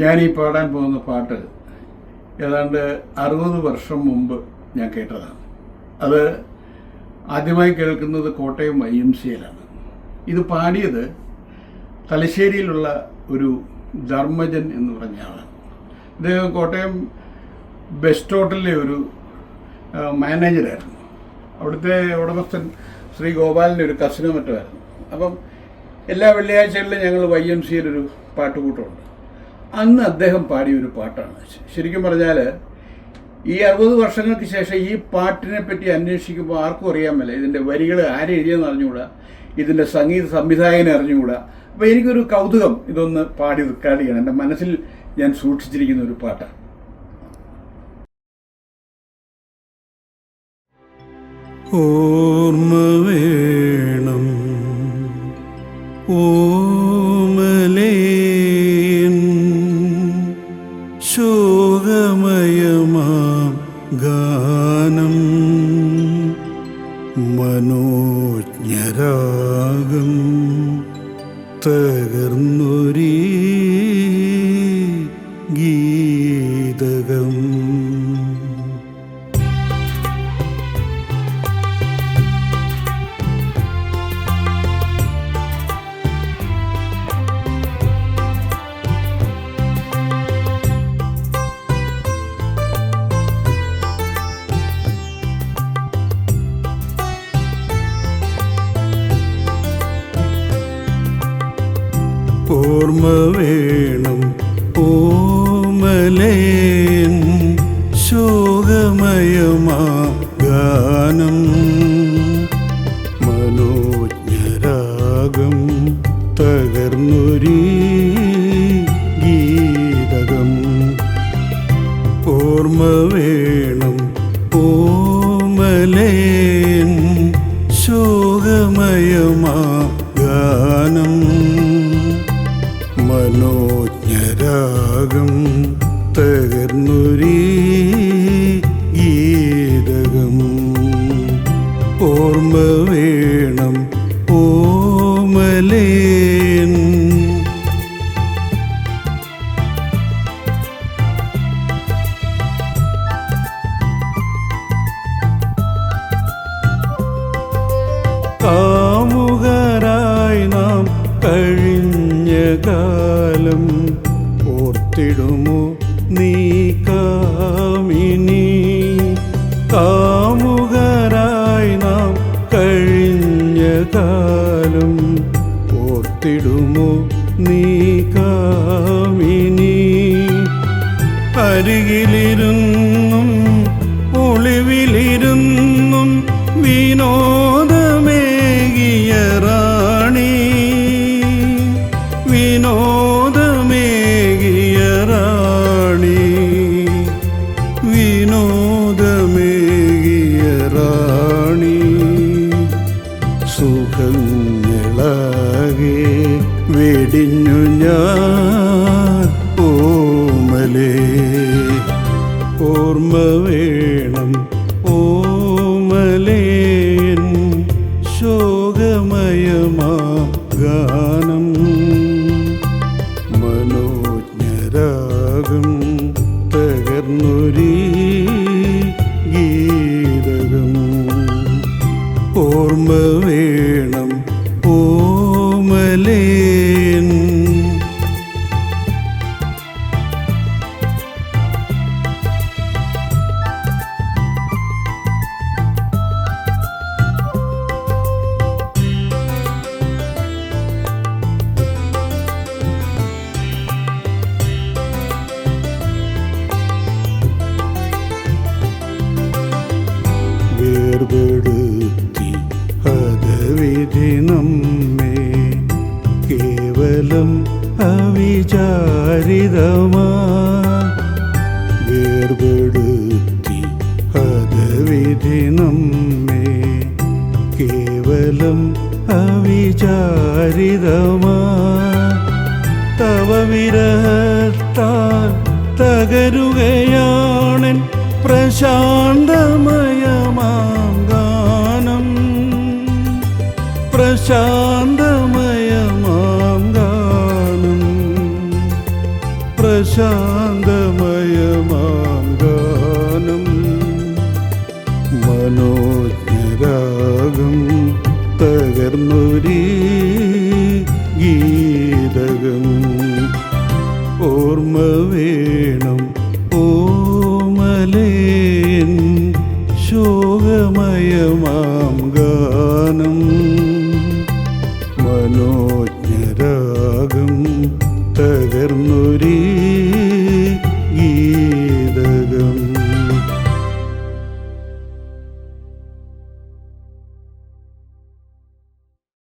ഞാനീ പാടാൻ പോകുന്ന പാട്ട് ഏതാണ്ട് 60 വർഷം മുമ്പ് ഞാൻ കേട്ടതാണ്. അത് ആദ്യമായി കേൾക്കുന്നത് കോട്ടയം YMCAയിലാണ്. ഇത് പാടിയത് തലശ്ശേരിയിലുള്ള ഒരു ധർമ്മജൻ എന്ന് പറഞ്ഞ ആളാണ്. ഇദ്ദേഹം കോട്ടയം ബെസ്റ്റ് ഹോട്ടലിലെ ഒരു മാനേജറായിരുന്നു. അവിടുത്തെ ഉടമസ്ഥൻ ശ്രീ ഗോപാലിൻ്റെ ഒരു കസിനോ മറ്റോ ആയിരുന്നു. അപ്പം എല്ലാ വെള്ളിയാഴ്ചകളിലും ഞങ്ങൾ YMCAയിലൊരു പാട്ടുകൂട്ടമുണ്ട്. അന്ന് അദ്ദേഹം പാടിയ ഒരു പാട്ടാണ്. ശരിക്കും പറഞ്ഞാൽ ഈ 60 വർഷങ്ങൾക്ക് ശേഷം ഈ പാട്ടിനെ പറ്റി അന്വേഷിക്കുമ്പോൾ ആർക്കും അറിയാൻ മേല. ഇതിൻ്റെ വരികൾ ആരെഴുതിയെന്ന് അറിഞ്ഞുകൂടാ, ഇതിൻ്റെ സംഗീത സംവിധായകനെ അറിഞ്ഞുകൂടാ. അപ്പോൾ എനിക്കൊരു കൗതുകം ഇതൊന്ന് പാടി റെക്കോർഡ് ചെയ്യണം. എൻ്റെ മനസ്സിൽ ഞാൻ സൂക്ഷിച്ചിരിക്കുന്ന ഒരു പാട്ടാണ്. ഓർമ്മ വേണം ഓമലേൻ ശോകമയമാം ഗാനം മനോജ്ഞരാഗം തകർന്നൊരീ ഗീതകം. ഓർമ്മ വേണം ഓമലേൻ ശോകമയമാ ഗാനം മനോജ്ഞരാഗം തകർന്നൊരീ ഗീതകം. ഓർമ്മ വേണം ഓമലേൻ ശോകമയമാ ഗാനം മനോജ്ഞരാഗം തകർന്നൊരീ ഗീതകം. ഓർമ്മ വേണം ഓമലേൻ. കാമുകരായി നാം കഴിഞ്ഞ കാലം ഓർത്തിടുമോ നീ കാമിനി? കാമുകരായി നാം കഴിഞ്ഞ കാലം ഓർത്തിടുമോ നീ കാമിനി? അരികിലിരുന്നും ഒളിവിലിരുന്നും വിനോദമേകിയ റാണി, വിനോദമേകിയ റാണി, വിനോദമേകിയ റാണി. സുഖങ്ങളാകെ വെടിഞ്ഞു ഞാൻ ഓമലേ. ഓർമ്മ വേണം ഓമലേൻ ശോകമയമാ ഗാനം മനോജ്ഞരാഗം തകർന്നൊരീ ഗീതകം. ഓർമ്മ വേണം ഓമലേൻ. വേർപെടുത്തി ഹതവിധി നമ്മെ കേവലം അവിചാരിതമാ. വേർപെടുത്തി ഹതവിധി നമ്മെ കേവലം അവിചാരിതമാ. തവ വിരഹത്താൽ തകരുകയാണെൻ പ്രശാന്തമയമാം ഗാനം, പ്രശാന്തമയമാം ഗാനം. ശാന്തമയമാം ഗാനം മനോജ്ഞരാഗം തകർന്നൊരീ ഗീതകം ഓർമ്മ വേണം ഓമലേൻ ശോകമയമാം ഗാനം മനോജ്ഞരാഗം തകർന്നൊരീ